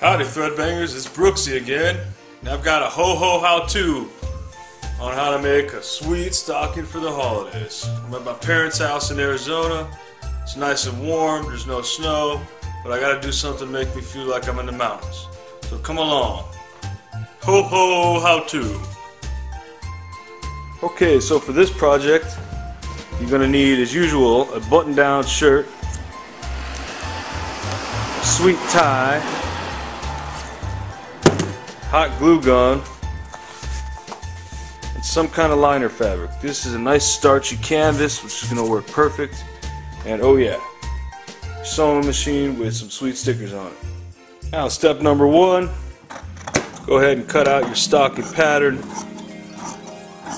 Howdy threadbangers, it's Brooksie again, and I've got a ho how-to on how to make a sweet stocking for the holidays. I'm at my parents' house in Arizona. It's nice and warm, there's no snow, but I gotta do something to make me feel like I'm in the mountains. So come along. Ho how-to. Okay, so for this project, you're gonna need, as usual, a button-down shirt, a sweet tie, hot glue gun, and some kind of liner fabric. This is a nice starchy canvas which is going to work perfect, and oh yeah, sewing machine with some sweet stickers on it. Now step number one, go ahead and cut out your stocking pattern.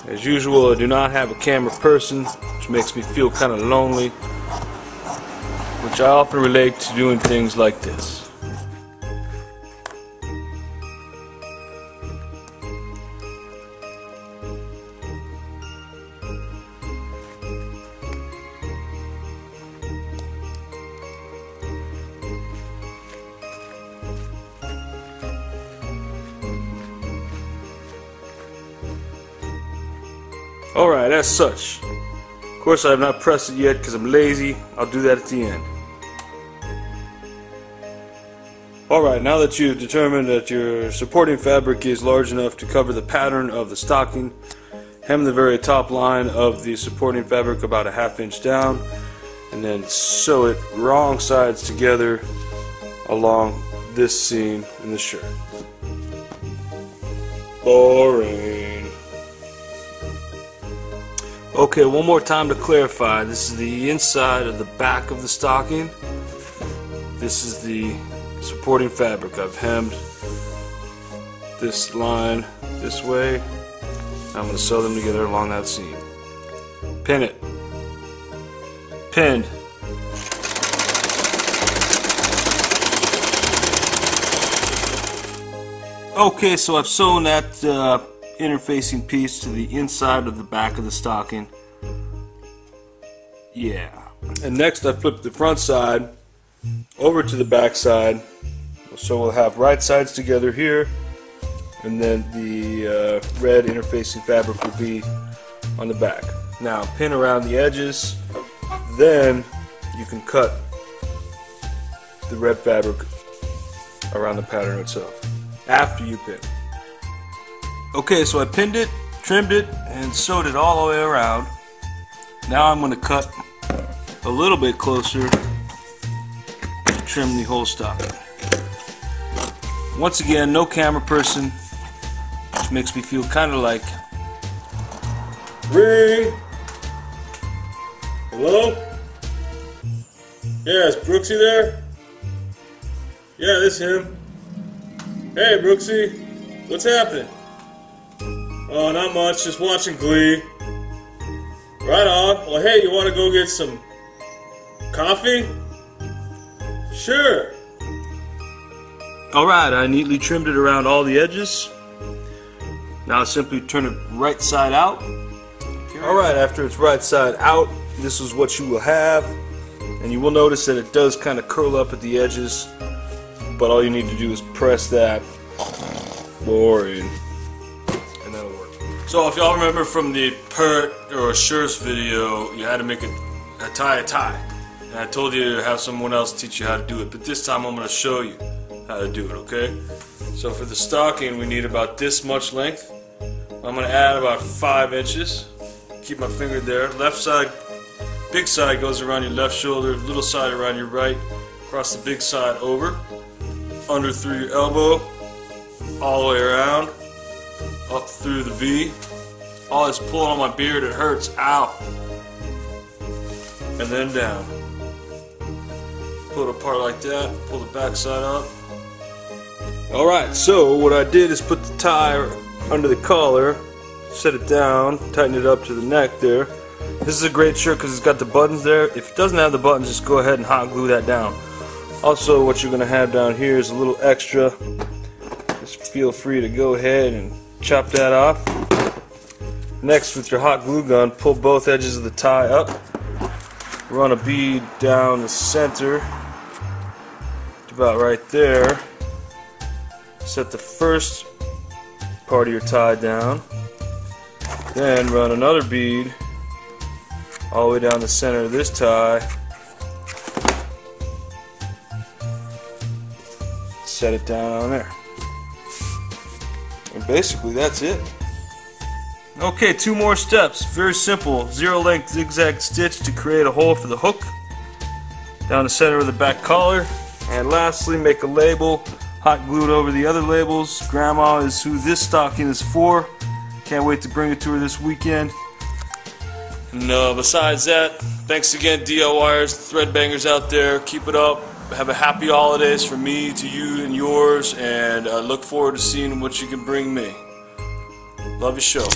As usual, I do not have a camera person, which makes me feel kind of lonely, which I often relate to doing things like this. Alright, as such. Of course I have not pressed it yet because I'm lazy. I'll do that at the end. Alright, now that you've determined that your supporting fabric is large enough to cover the pattern of the stocking, hem the very top line of the supporting fabric about a ½ inch down, and then sew it wrong sides together along this seam in the shirt. Boring. Okay, one more time to clarify. This is the inside of the back of the stocking. This is the supporting fabric. I've hemmed this line this way. I'm going to sew them together along that seam. Pin it. Pinned. Okay, so I've sewn that interfacing piece to the inside of the back of the stocking. Yeah. And next I flip the front side over to the back side, so we'll have right sides together here, and then the red interfacing fabric will be on the back. Now pin around the edges, then you can cut the red fabric around the pattern itself after you pin. Okay, so I pinned it, trimmed it, and sewed it all the way around. Now I'm going to cut a little bit closer to trim the whole stocking. Once again, no camera person, which makes me feel kind of like... Ring! Hello? Yeah, is Brooksie there? Yeah, this is him. Hey, Brooksie, what's happening? Oh, not much, just watching Glee. Right on. Well, hey, you want to go get some coffee? Sure. Alright, I neatly trimmed it around all the edges. Now I simply turn it right side out. Alright, after it's right side out, this is what you will have. And you will notice that it does kind of curl up at the edges, but all you need to do is press that. Boring. So if y'all remember from the Pert or Shirts video, you had to make a tie. And I told you to have someone else teach you how to do it, but this time I'm going to show you how to do it, okay? So for the stocking, we need about this much length. I'm going to add about 5 inches. Keep my finger there. Left side, big side goes around your left shoulder, little side around your right, across the big side over, under through your elbow, all the way around, up through the V. Oh, it's pulling on my beard, it hurts, ow. And then down. Pull it apart like that, pull the back side up. Alright, so what I did is put the tie under the collar, set it down, tighten it up to the neck there. This is a great shirt because it's got the buttons there. If it doesn't have the buttons, just go ahead and hot glue that down. Also, what you're going to have down here is a little extra. Just feel free to go ahead and chop that off. Next, with your hot glue gun, pull both edges of the tie up. Run a bead down the center to about right there. set the first part of your tie down, then run another bead all the way down the center of this tie, set it down on there, and basically that's it. Okay, 2 more steps. Very simple. 0 length zigzag stitch to create a hole for the hook down the center of the back collar, and lastly make a label, hot glued over the other labels. Grandma is who this stocking is for. Can't wait to bring it to her this weekend. And besides that, thanks again DIYers, thread bangers out there. Keep it up. Have a happy holidays from me to you and yours, and look forward to seeing what you can bring me. Love your show.